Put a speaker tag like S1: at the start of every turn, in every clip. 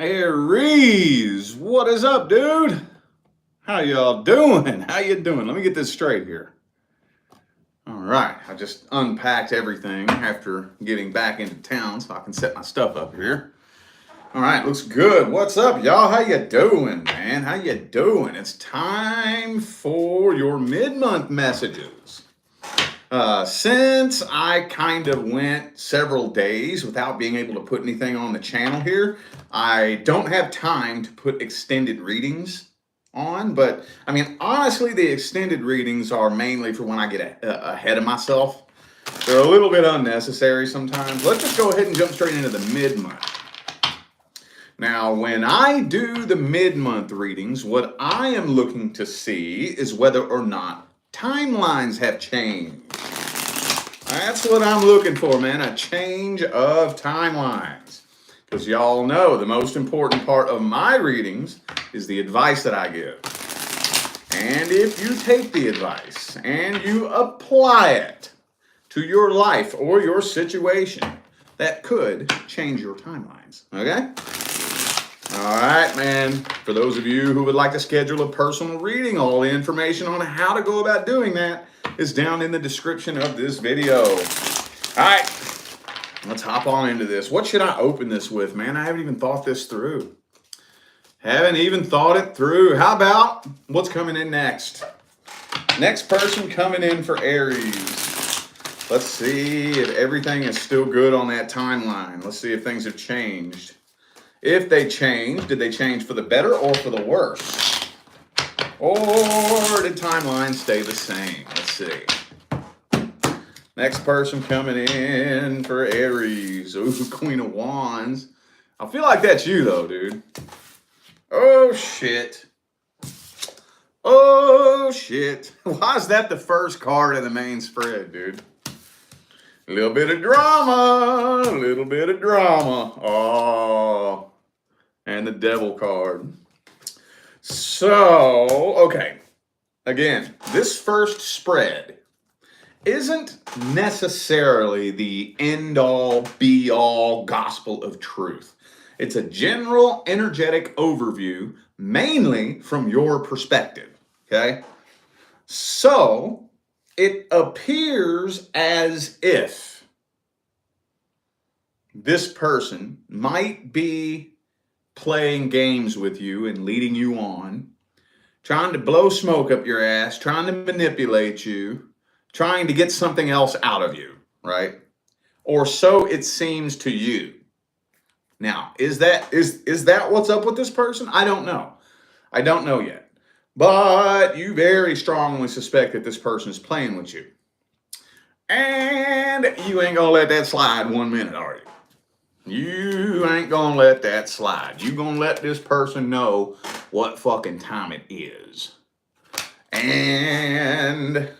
S1: Aries, what is up, dude? How y'all doing? How you doing? Let me get this straight here. All right, I just unpacked everything after getting back into town so I can set my stuff up here. All right, looks good. What's up, y'all? How you doing, man? How you doing? It's time for your mid-month messages. Since I kind of went several days without being able to put anything on the channel here, I don't have time to put extended readings on. But I mean, honestly, the extended readings are mainly for when I get ahead of myself. They're a little bit unnecessary sometimes. Let's just go ahead and jump straight into the mid-month. Now, when I do the mid-month readings, what I am looking to see is whether or not timelines have changed. That's what I'm looking for, man, a change of timelines. Because y'all know the most important part of my readings is the advice that I give. And if you take the advice and you apply it to your life or your situation, that could change your timelines, okay? All right, man. For those of you who would like to schedule a personal reading, all the information on how to go about doing that is down in the description of this video. All right, let's hop on into this. What should I open this with, man? I haven't even thought this through. Haven't even thought it through. How about what's coming in next? Next person coming in for Aries. Let's see if everything is still good on that timeline. Let's see if things have changed. If they changed, did they change for the better or for the worse? Or did timelines stay the same? Let's see. Next person coming in for Aries. Ooh, Queen of Wands. I feel like that's you though, dude. Oh, shit. Oh, shit. Why is that the first card in the main spread, dude? A little bit of drama. A little bit of drama. Oh. And the Devil card. So, okay. Again, this first spread isn't necessarily the end-all, be-all gospel of truth. It's a general energetic overview, mainly from your perspective, okay? So, it appears as if this person might be playing games with you and leading you on, trying to blow smoke up your ass, trying to manipulate you, trying to get something else out of you, right? Or so it seems to you. Now, is that what's up with this person? I don't know. I don't know yet. But you very strongly suspect that this person is playing with you. And you ain't gonna let that slide 1 minute, are you? You ain't gonna let that slide. You gonna let this person know what fucking time it is. And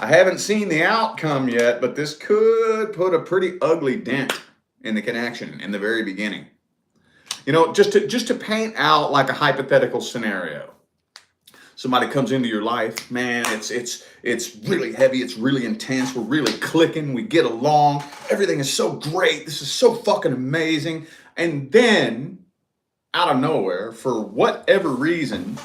S1: I haven't seen the outcome yet, but this could put a pretty ugly dent in the connection in the very beginning. You know, just to paint out like a hypothetical scenario. Somebody comes into your life, man, it's really heavy, it's really intense, we're really clicking, we get along, everything is so great, this is so fucking amazing. And then, out of nowhere, for whatever reason,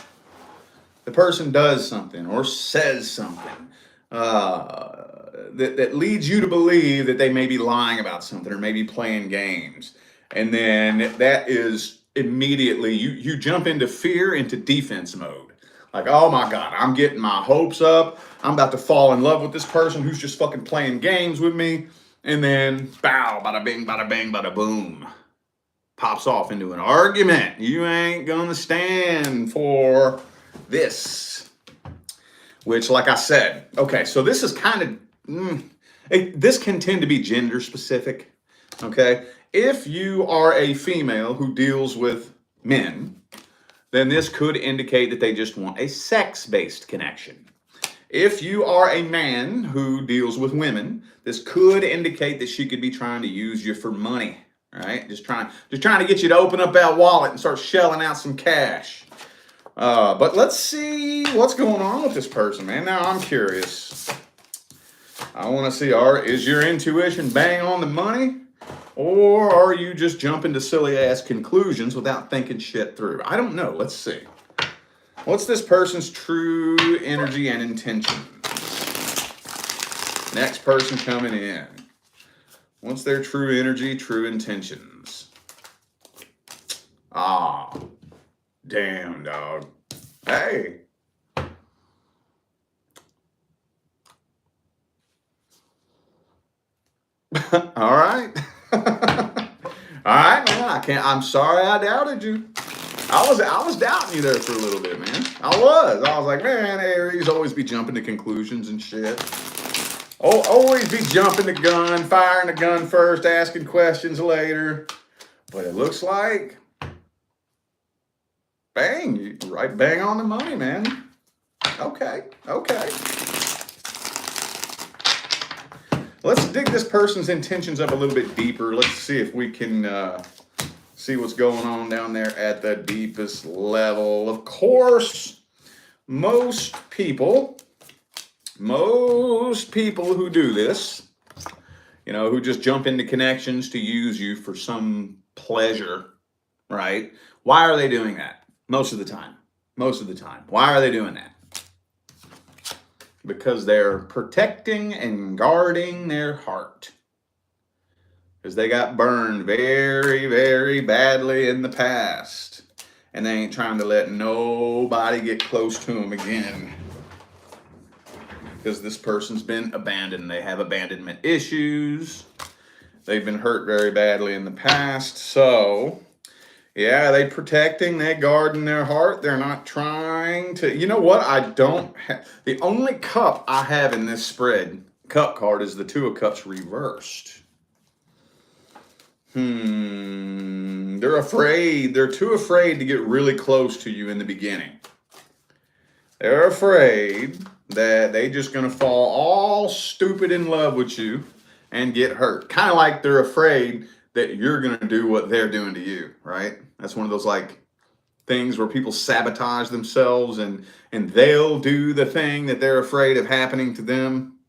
S1: the person does something or says something that leads you to believe that they may be lying about something or maybe playing games. And then that is immediately, you jump into fear, into defense mode. Like, oh my God, I'm getting my hopes up. I'm about to fall in love with this person who's just fucking playing games with me. And then, bow, bada bing, bada bang, bada boom. Pops off into an argument. You ain't gonna stand for this. Which, like I said, okay, so this is kind of, this can tend to be gender specific, okay? If you are a female who deals with men, then this could indicate that they just want a sex-based connection. If you are a man who deals with women, this could indicate that she could be trying to use you for money, right? Just trying to get you to open up that wallet and start shelling out some cash. But let's see what's going on with this person, man. Now I'm curious. I want to see, is your intuition bang on the money? Or are you just jumping to silly ass conclusions without thinking shit through? I don't know. Let's see. What's this person's true energy and intention? Next person coming in. What's their true energy, true intentions? Ah, damn, dog. Hey. All right. All right, man. I'm sorry I doubted you. I was doubting you there for a little bit, man. I was like, man, Aries always be jumping to conclusions and shit. Oh, always be jumping the gun, firing the gun first, asking questions later. But it looks like, bang, right bang on the money, man. Okay. Let's dig this person's intentions up a little bit deeper. Let's see if we can see what's going on down there at the deepest level. Of course, most people who do this, you know, who just jump into connections to use you for some pleasure, right? Why are they doing that? Most of the time. Why are they doing that? Because they're protecting and guarding their heart. Because they got burned very, very badly in the past. And they ain't trying to let nobody get close to them again. Because this person's been abandoned. They have abandonment issues. They've been hurt very badly in the past. So, yeah, they protecting, they guarding their heart. They're not trying to, you know what? I don't have, the only cup I have in this spread, cup card, is the Two of Cups reversed. They're afraid. They're too afraid to get really close to you in the beginning. They're afraid that they just going to fall all stupid in love with you and get hurt. Kind of like they're afraid that you're going to do what they're doing to you, right? That's one of those like things where people sabotage themselves and they'll do the thing that they're afraid of happening to them.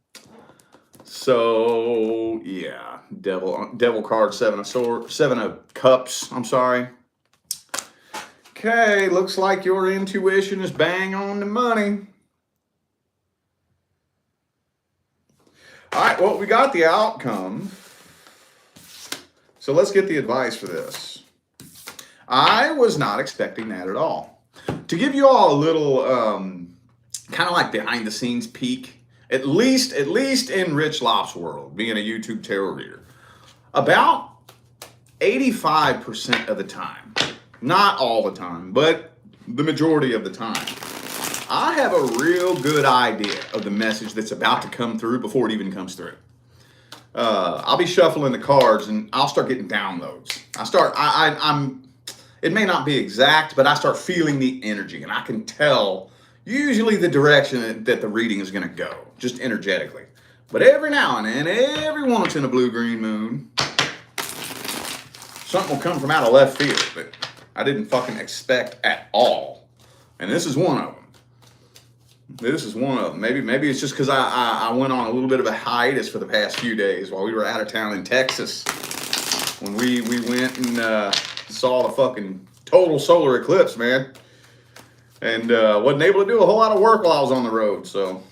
S1: So, yeah, devil card, seven of cups, I'm sorry. Okay, looks like your intuition is bang on the money. All right, well, we got the outcome. So let's get the advice for this. I was not expecting that at all. To give you all a little kind of like behind the scenes peek, at least in Rich Loft's world, being a YouTube tarot reader, about 85% of the time, not all the time, but the majority of the time, I have a real good idea of the message that's about to come through before it even comes through. I'll be shuffling the cards and I'll start getting downloads. I'm it may not be exact, but I start feeling the energy and I can tell usually the direction that the reading is going to go, just energetically. But every now and then, every once in a blue-green moon, something will come from out of left field that I didn't fucking expect at all. And this is one of them. Maybe it's just because I went on a little bit of a hiatus for the past few days while we were out of town in Texas. When we went and saw the fucking total solar eclipse, man. And wasn't able to do a whole lot of work while I was on the road, so.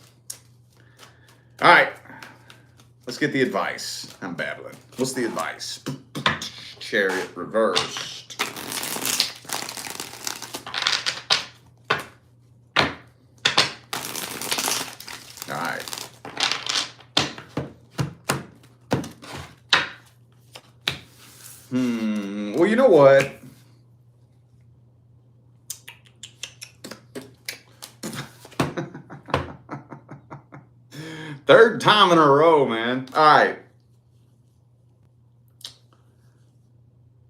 S1: All right, let's get the advice. I'm babbling. What's the advice? Chariot reversed. All right. Well, you know what? Third time in a row, man. All right.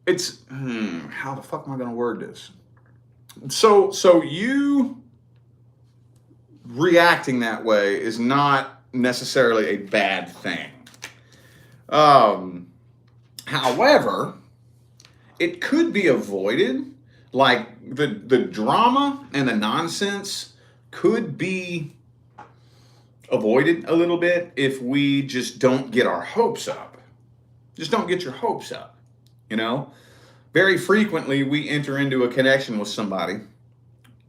S1: It's how the fuck am I going to word this? So you reacting that way is not necessarily a bad thing. However, it could be avoided. Like the drama and the nonsense could be avoided a little bit if we just don't get our hopes up. Just don't get your hopes up, you know? Very frequently, we enter into a connection with somebody,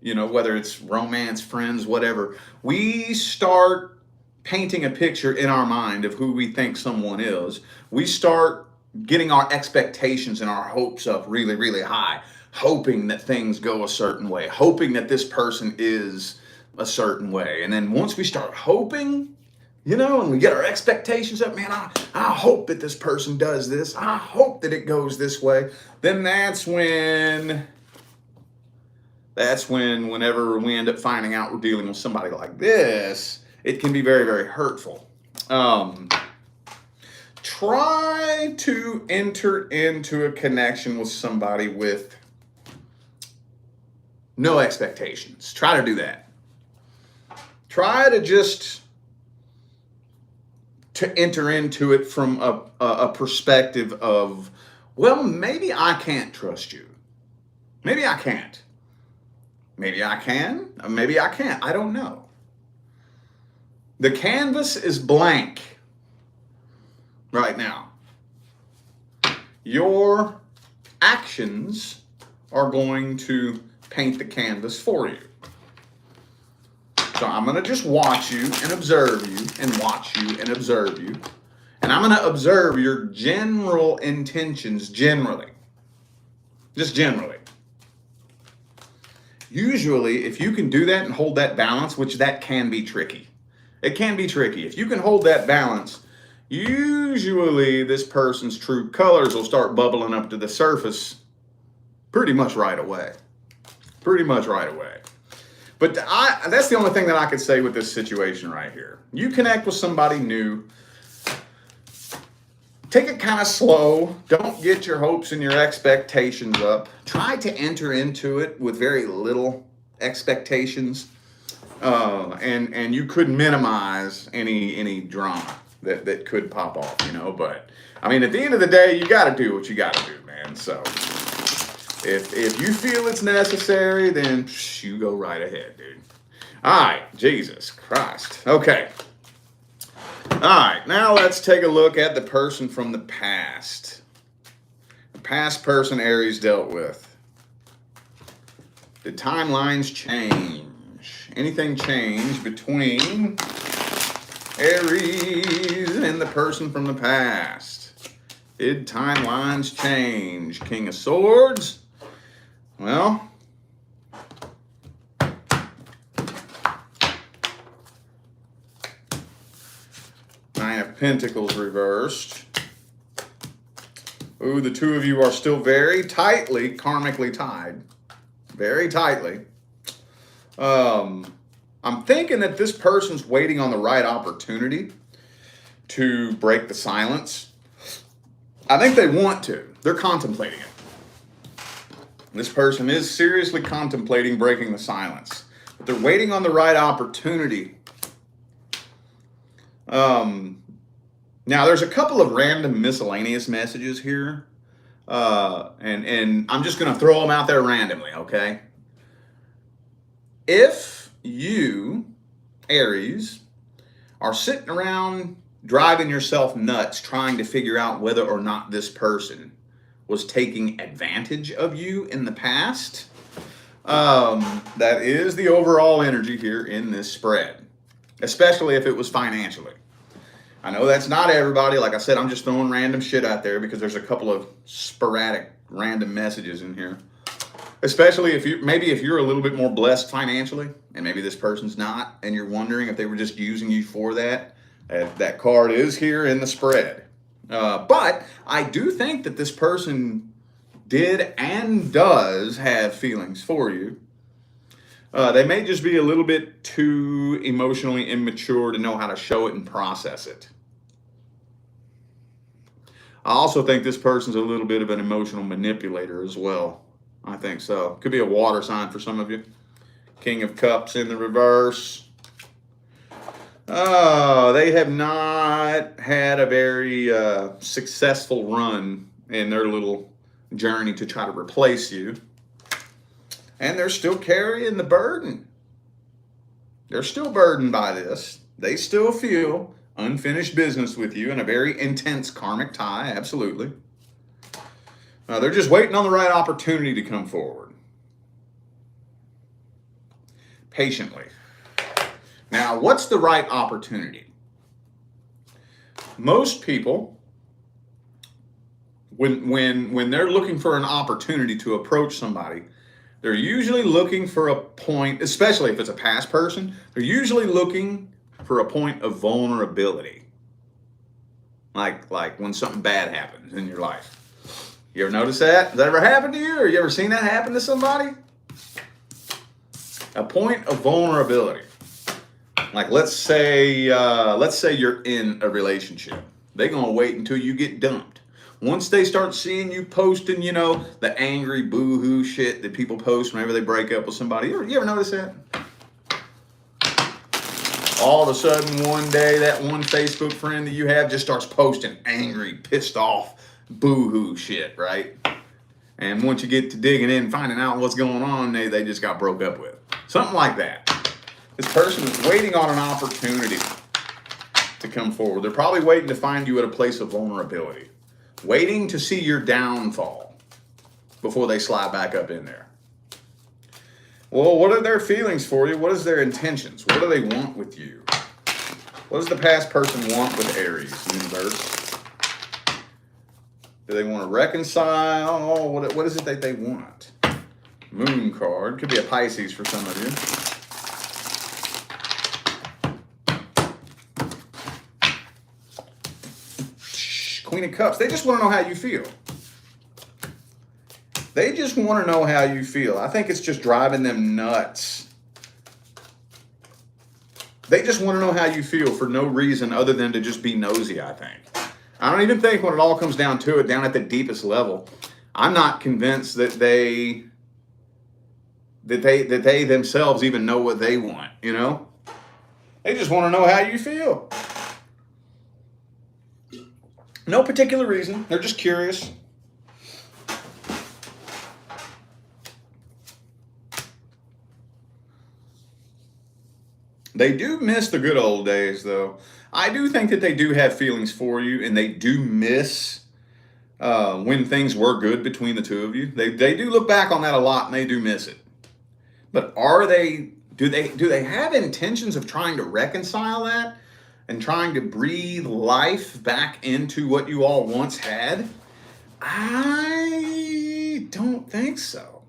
S1: you know, whether it's romance, friends, whatever. We start painting a picture in our mind of who we think someone is. We start getting our expectations and our hopes up really, really high, hoping that things go a certain way, hoping that this person is a certain way. And then once we start hoping, you know, and we get our expectations up, man, I hope that this person does this. I hope that it goes this way. Then whenever we end up finding out we're dealing with somebody like this, it can be very, very hurtful. Try to enter into a connection with somebody with no expectations. Try to do that. Try to just to enter into it from a perspective of, well, maybe I can't trust you. Maybe I can't. Maybe I can. Maybe I can't. I don't know. The canvas is blank right now. Your actions are going to paint the canvas for you. So I'm going to just watch you and observe you and watch you and observe you. And I'm going to observe your general intentions generally. Just generally. Usually, if you can do that and hold that balance, which that can be tricky. It can be tricky. If you can hold that balance, usually this person's true colors will start bubbling up to the surface pretty much right away. Pretty much right away. But that's the only thing that I could say with this situation right here. You connect with somebody new. Take it kind of slow. Don't get your hopes and your expectations up. Try to enter into it with very little expectations. And you could minimize any drama that could pop off, you know. But, I mean, at the end of the day, you got to do what you got to do, man. So if you feel it's necessary, then you go right ahead, dude. All right, Jesus Christ. Okay. All right, now let's take a look at the person from the past. The past person Aries dealt with. Did timelines change? Anything change between Aries and the person from the past? Did timelines change? King of Swords. Well, Nine of Pentacles reversed. Ooh, the two of you are still very tightly, karmically tied. Very tightly. I'm thinking that this person's waiting on the right opportunity to break the silence. I think they want to. They're contemplating it. This person is seriously contemplating breaking the silence. But they're waiting on the right opportunity. Now, there's a couple of random miscellaneous messages here. And I'm just going to throw them out there randomly, okay? If you, Aries, are sitting around driving yourself nuts trying to figure out whether or not this person was taking advantage of you in the past, that is the overall energy here in this spread, especially if it was financially. I know that's not everybody. Like I said, I'm just throwing random shit out there because there's a couple of sporadic random messages in here. Especially if you're a little bit more blessed financially, and maybe this person's not, and you're wondering if they were just using you for that. That card is here in the spread. But I do think that this person did and does have feelings for you. They may just be a little bit too emotionally immature to know how to show it and process it. I also think this person's a little bit of an emotional manipulator as well. I think so. Could be a water sign for some of you. King of Cups in the reverse. Oh, they have not had a very successful run in their little journey to try to replace you. And they're still carrying the burden. They're still burdened by this. They still feel unfinished business with you and a very intense karmic tie, absolutely. They're just waiting on the right opportunity to come forward. Patiently. Now, what's the right opportunity? Most people, when they're looking for an opportunity to approach somebody, they're usually looking for a point, especially if it's a past person, they're usually looking for a point of vulnerability. Like when something bad happens in your life. You ever notice that? Has that ever happened to you? Or you ever seen that happen to somebody? A point of vulnerability. Like let's say you're in a relationship. They're gonna wait until you get dumped. Once they start seeing you posting, the angry boo-hoo shit that people post whenever they break up with somebody. You ever notice that? All of a sudden one day that one Facebook friend that you have just starts posting angry, pissed off, boo-hoo shit, right? And once you get to digging in and finding out what's going on, they just got broke up with. Something like that. This person is waiting on an opportunity to come forward. They're probably waiting to find you at a place of vulnerability. Waiting to see your downfall before they slide back up in there. Well, what are their feelings for you? What is their intentions? What do they want with you? What does the past person want with Aries, universe? Do they want to reconcile? What is it that they want? Moon card. Could be a Pisces for some of you. Queen of Cups. They just want to know how you feel. They just want to know how you feel. I think it's just driving them nuts. They just want to know how you feel for no reason other than to just be nosy, I think. I don't even think when it all comes down to it, down at the deepest level, I'm not convinced that they themselves even know what they want, They just want to know how you feel. No particular reason. They're just curious. They do miss the good old days, though. I do think that they do have feelings for you, and they do miss when things were good between the two of you. They do look back on that a lot, and they do miss it. But do they have intentions of trying to reconcile that and trying to breathe life back into what you all once had? I don't think so.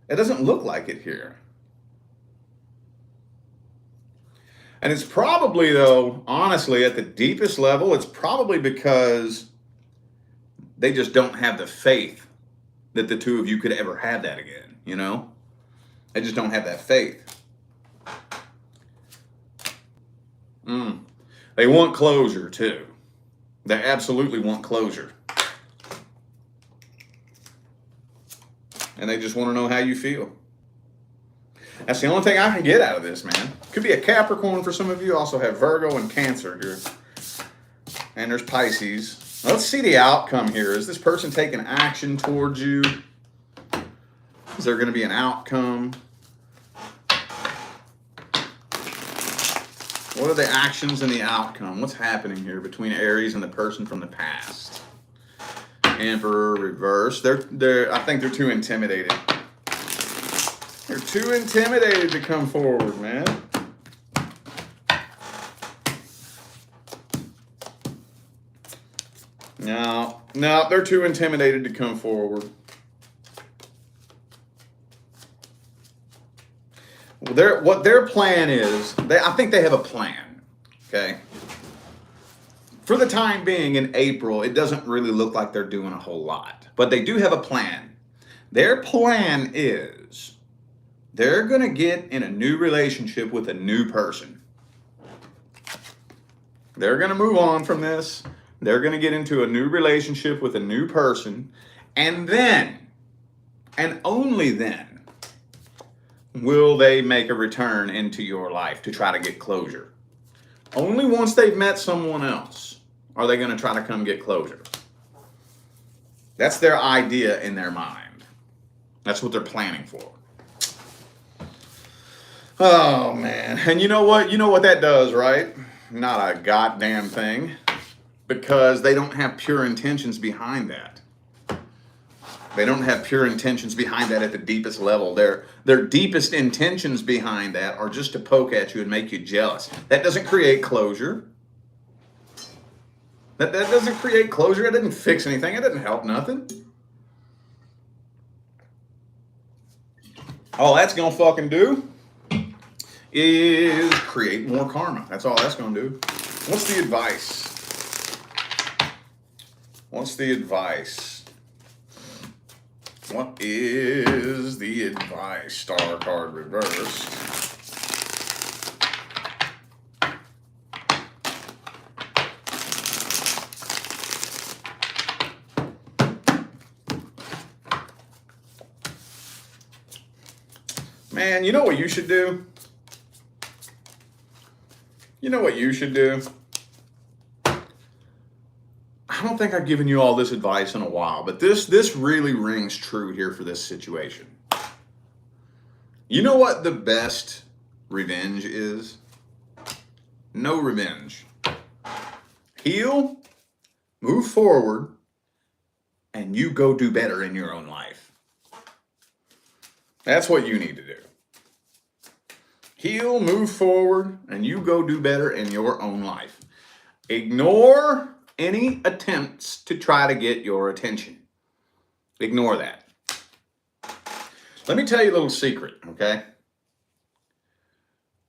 S1: It doesn't look like it here. And it's probably, though, honestly, at the deepest level, it's probably because they just don't have the faith that the two of you could ever have that again, They just don't have that faith. They want closure, too. They absolutely want closure. And they just want to know how you feel. That's the only thing I can get out of this, man. Could be a Capricorn for some of you. Also have Virgo and Cancer here. And there's Pisces. Let's see the outcome here. Is this person taking action towards you? Is there going to be an outcome? What are the actions and the outcome? What's happening here between Aries and the person from the past? Emperor reverse. I think they're too intimidated. They're too intimidated to come forward, man. No, they're too intimidated to come forward. What their plan is, I think they have a plan, okay? For the time being in April, it doesn't really look like they're doing a whole lot. But they do have a plan. Their plan is they're going to get in a new relationship with a new person. They're going to move on from this. They're going to get into a new relationship with a new person. And then, and only then, will they make a return into your life to try to get closure. Only once they've met someone else are they going to try to come get closure. That's their idea in their mind. That's what they're planning for. Oh, man. And you know what? You know what that does, right? not a goddamn thing, because they don't have pure intentions behind that. They don't have pure intentions behind that at the deepest level. Their deepest intentions behind that are just to poke at you and make you jealous. That doesn't create closure. That doesn't create closure. It doesn't fix anything. It doesn't help nothing. All that's gonna fucking do is create more karma. That's all that's gonna do. What's the advice? What's the advice? What is the advice? Star card reversed. Man, you know what you should do? You know what you should do? I don't think I've given you all this advice in a while, but this really rings true here for this situation. You know what the best revenge is? No revenge. Heal, move forward, and you go do better in your own life. That's what you need to do. Heal, move forward, and you go do better in your own life. Ignore any attempts to try to get your attention. Ignore that. Let me tell you a little secret, okay?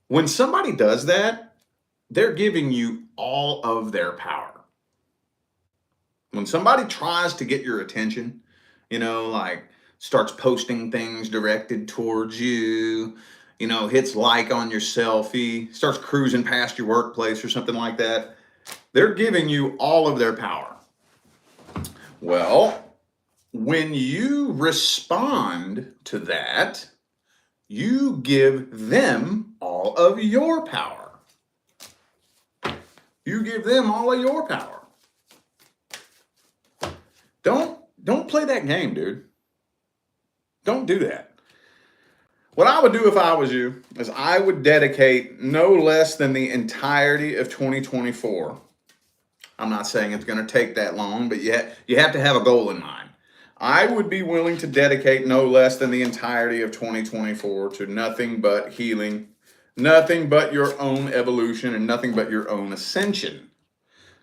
S1: When somebody does that, they're giving you all of their power. When somebody tries to get your attention, like starts posting things directed towards you, hits like on your selfie, starts cruising past your workplace or something like that, they're giving you all of their power. Well, when you respond to that, you give them all of your power. You give them all of your power. Don't play that game, dude. Don't do that. What I would do if I was you is I would dedicate no less than the entirety of 2024. I'm not saying it's going to take that long, but you have to have a goal in mind. I would be willing to dedicate no less than the entirety of 2024 to nothing but healing, nothing but your own evolution, and nothing but your own ascension.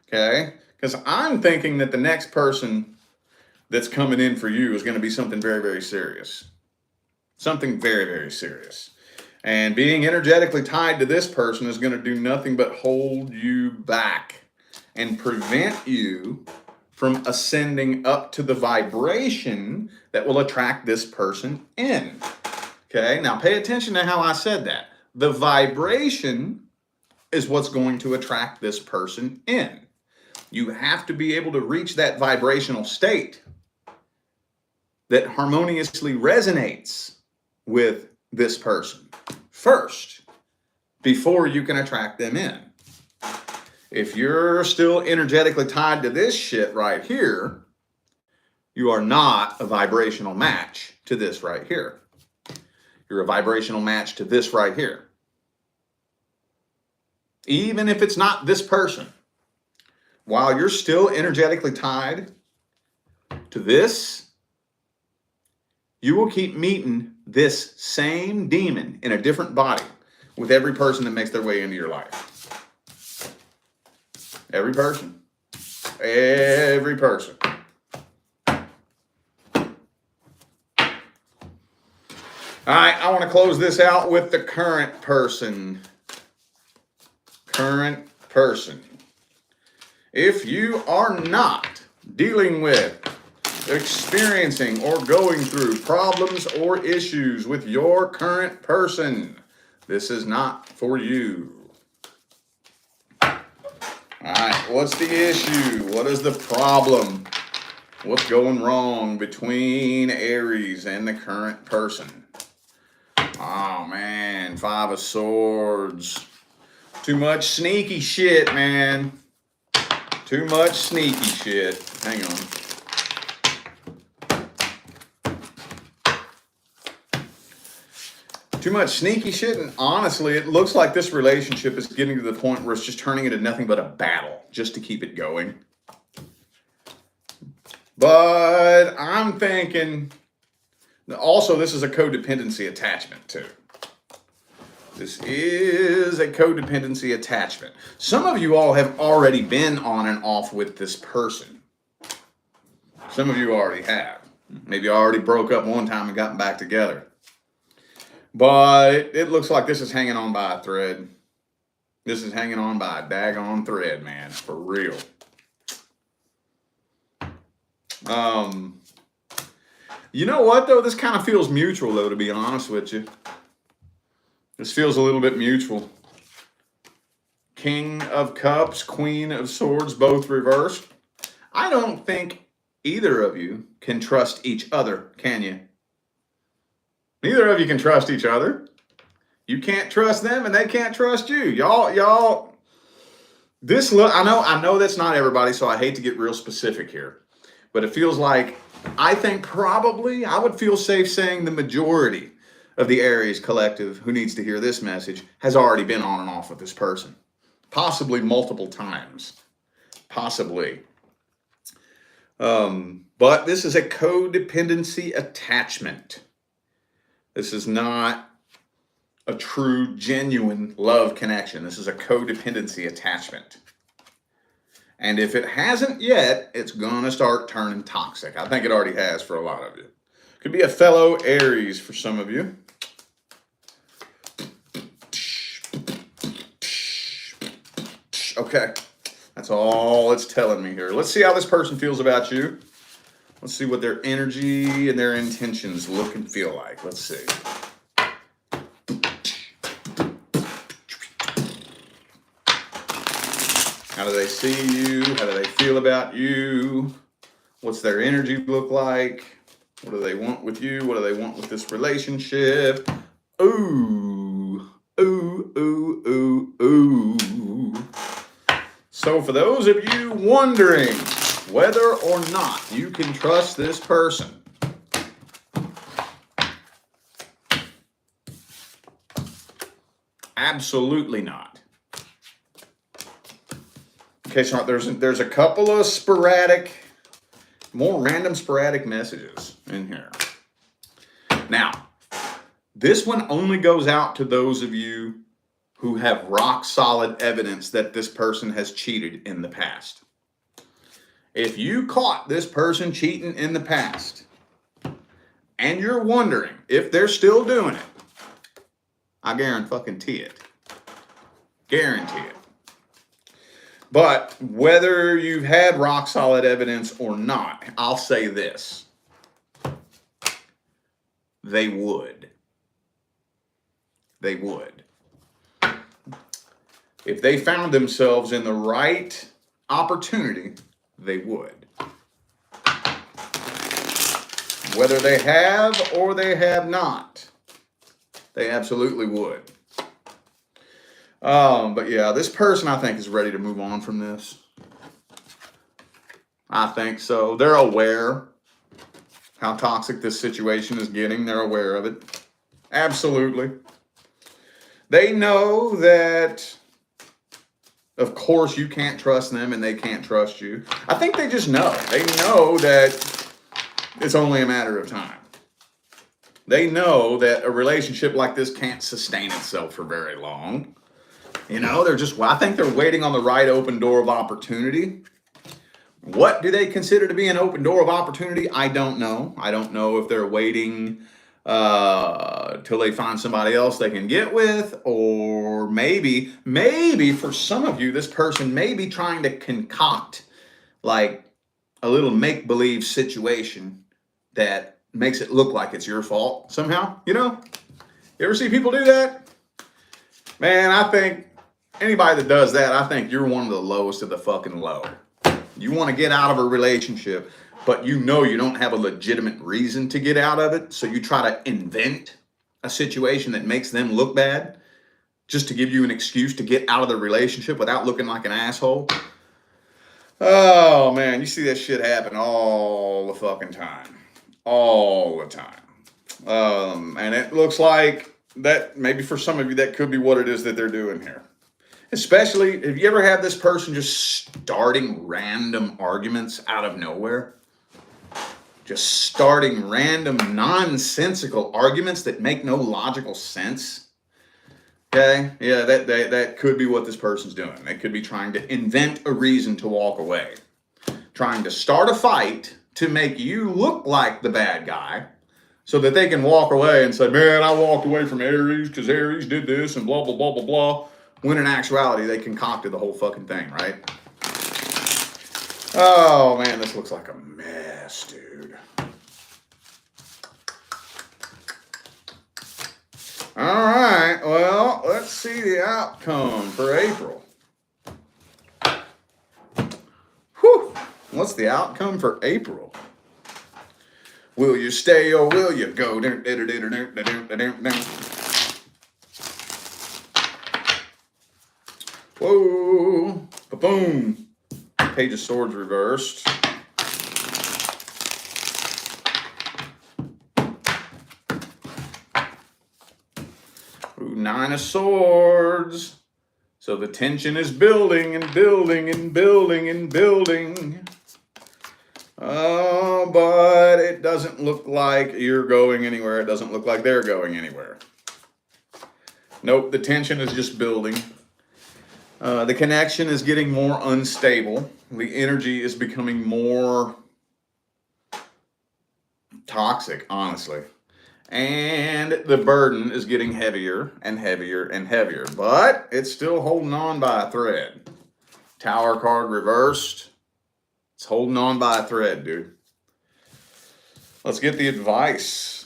S1: Okay? Because I'm thinking that the next person that's coming in for you is going to be something very, very serious. Something very, very serious. And being energetically tied to this person is going to do nothing but hold you back and prevent you from ascending up to the vibration that will attract this person in. Okay, now pay attention to how I said that. The vibration is what's going to attract this person in. You have to be able to reach that vibrational state that harmoniously resonates with this person first before you can attract them in. If you're still energetically tied to this shit right here, you are not a vibrational match to this right here. You're a vibrational match to this right here. Even if it's not this person, while you're still energetically tied to this, you will keep meeting this same demon in a different body with every person that makes their way into your life. Every person. Every person. All right, I want to close this out with the current person. Current person. If you are not dealing with, experiencing, or going through problems or issues with your current person, this is not for you. All right, what's the issue? What is the problem? What's going wrong between Aries and the current person? Oh, man, 5 of Swords. Too much sneaky shit, man. Too much sneaky shit. Hang on. Too much sneaky shit, and honestly, it looks like this relationship is getting to the point where it's just turning into nothing but a battle just to keep it going. But I'm thinking, also, this is a codependency attachment too. This is a codependency attachment. Some of you all have already been on and off with this person. Some of you already have. Maybe already broke up one time and gotten back together. But it looks like this is hanging on by a thread. This is hanging on by a daggone thread, man. For real. You know what, though? This kind of feels mutual, though, to be honest with you. This feels a little bit mutual. King of Cups, Queen of Swords, both reversed. I don't think either of you can trust each other, can you? Neither of you can trust each other. You can't trust them, and they can't trust you. Y'all. This look. I know that's not everybody, so I hate to get real specific here, but it feels like I think probably I would feel safe saying the majority of the Aries collective who needs to hear this message has already been on and off with this person, possibly multiple times, possibly. But this is a codependency attachment. This is not a true, genuine love connection. This is a codependency attachment. And if it hasn't yet, it's going to start turning toxic. I think it already has for a lot of you. Could be a fellow Aries for some of you. Okay. That's all it's telling me here. Let's see how this person feels about you. Let's see what their energy and their intentions look and feel like. Let's see. How do they see you? How do they feel about you? What's their energy look like? What do they want with you? What do they want with this relationship? Ooh, ooh, ooh, ooh, ooh. So for those of you wondering whether or not you can trust this person, absolutely not. Okay, so there's a couple of sporadic, more random sporadic messages in here. Now, this one only goes out to those of you who have rock solid evidence that this person has cheated in the past. If you caught this person cheating in the past and you're wondering if they're still doing it, I guarantee it. Guarantee it. But whether you've had rock solid evidence or not, I'll say this. They would. They would. If they found themselves in the right opportunity, they would. Whether they have or they have not, they absolutely would. But yeah, this person I think is ready to move on from this. I think so. They're aware how toxic this situation is getting. They're aware of it. Absolutely. They know that, of course, you can't trust them and they can't trust you. I think they just know. They know that it's only a matter of time. They know that a relationship like this can't sustain itself for very long. You know, I think they're waiting on the right open door of opportunity. What do they consider to be an open door of opportunity? I don't know. I don't know if they're waiting till they find somebody else they can get with, or maybe for some of you, this person may be trying to concoct like a little make-believe situation that makes it look like it's your fault somehow. You know, you ever see people do that? Man, I think anybody that does that, I think you're one of the lowest of the fucking low. You want to get out of a relationship, but you know you don't have a legitimate reason to get out of it, so you try to invent a situation that makes them look bad just to give you an excuse to get out of the relationship without looking like an asshole. Oh, man, you see that shit happen all the fucking time. All the time. And it looks like that maybe for some of you, that could be what it is that they're doing here. Especially, if you ever have this person just starting random arguments out of nowhere? Just starting random nonsensical arguments that make no logical sense. Okay, yeah, that could be what this person's doing. They could be trying to invent a reason to walk away, trying to start a fight to make you look like the bad guy, so that they can walk away and say, "Man, I walked away from Aries because Aries did this and blah blah blah blah blah." When in actuality, they concocted the whole fucking thing, right? Oh man, this looks like a mess, dude. All right, well, let's see the outcome for April. Whew, what's the outcome for April? Will you stay or will you go? Whoa, boom. Page of Swords reversed. Ooh, Nine of Swords. So the tension is building and building and building and building. Oh, but it doesn't look like you're going anywhere. It doesn't look like they're going anywhere. Nope, the tension is just building. The connection is getting more unstable. The energy is becoming more toxic, honestly. And the burden is getting heavier and heavier and heavier. But it's still holding on by a thread. Tower card reversed. It's holding on by a thread, dude. Let's get the advice.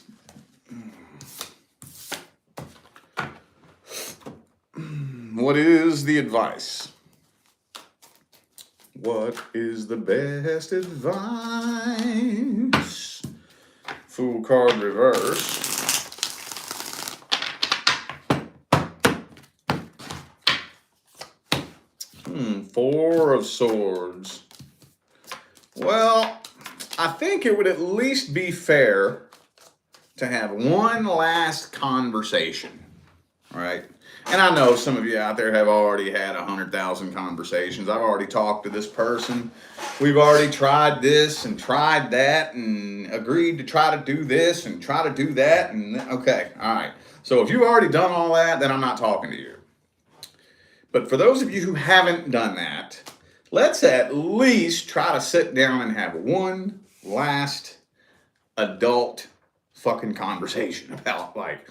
S1: What is the advice? What is the best advice? Fool card reversed. Four of Swords. Well, I think it would at least be fair to have one last conversation, right? And I know some of you out there have already had 100,000 conversations. I've already talked to this person. We've already tried this and tried that and agreed to try to do this and try to do that. And okay, all right. So if you've already done all that, then I'm not talking to you. But for those of you who haven't done that, let's at least try to sit down and have one last adult fucking conversation about, like,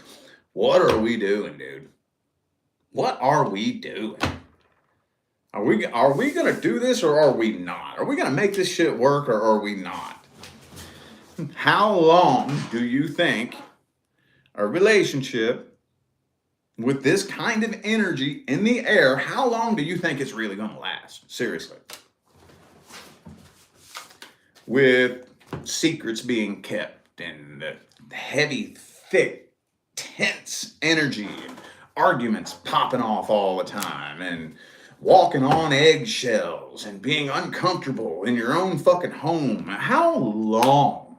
S1: what are we doing, dude? What are we doing? Are we going to do this or are we not? Are we going to make this shit work or are we not? How long do you think a relationship with this kind of energy in the air, how long do you think it's really going to last? Seriously. With secrets being kept and the heavy, thick, tense energy and arguments popping off all the time and walking on eggshells and being uncomfortable in your own fucking home. How long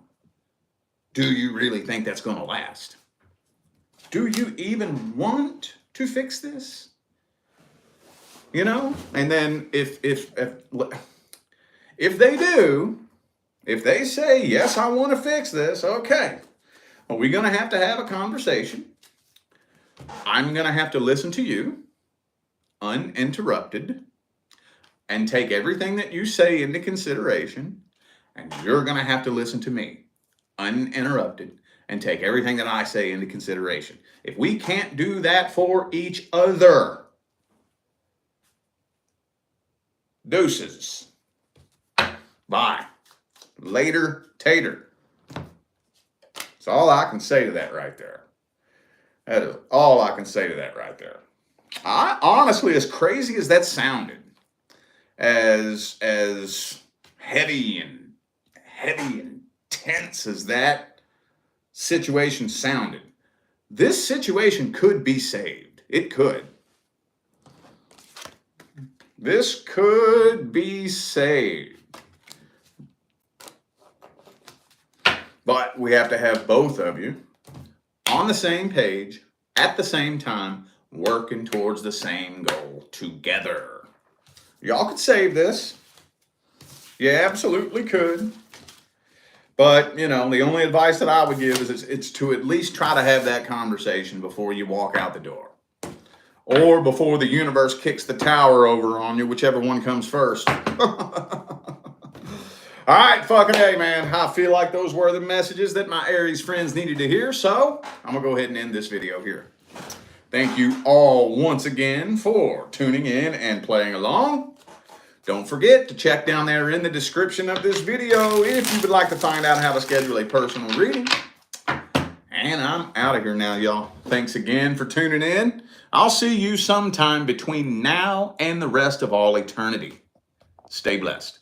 S1: do you really think that's going to last? Do you even want to fix this? You know? And then if they do, if they say, yes, I want to fix this, okay. Are we going to have a conversation? I'm going to have to listen to you uninterrupted and take everything that you say into consideration. And you're going to have to listen to me uninterrupted and take everything that I say into consideration. If we can't do that for each other, deuces. Bye. Later, tater. That's all I can say to that right there. That is all I can say to that right there. I honestly, as crazy as that sounded, as heavy and tense as that situation sounded, this situation could be saved. It could. This could be saved. But we have to have both of you on the same page, at the same time, working towards the same goal together. Y'all could save this. You absolutely could. But, you know, the only advice that I would give is it's to at least try to have that conversation before you walk out the door. Or before the universe kicks the tower over on you, whichever one comes first. All right, fucking A, man. I feel like those were the messages that my Aries friends needed to hear, so I'm going to go ahead and end this video here. Thank you all once again for tuning in and playing along. Don't forget to check down there in the description of this video if you would like to find out how to schedule a personal reading. And I'm out of here now, y'all. Thanks again for tuning in. I'll see you sometime between now and the rest of all eternity. Stay blessed.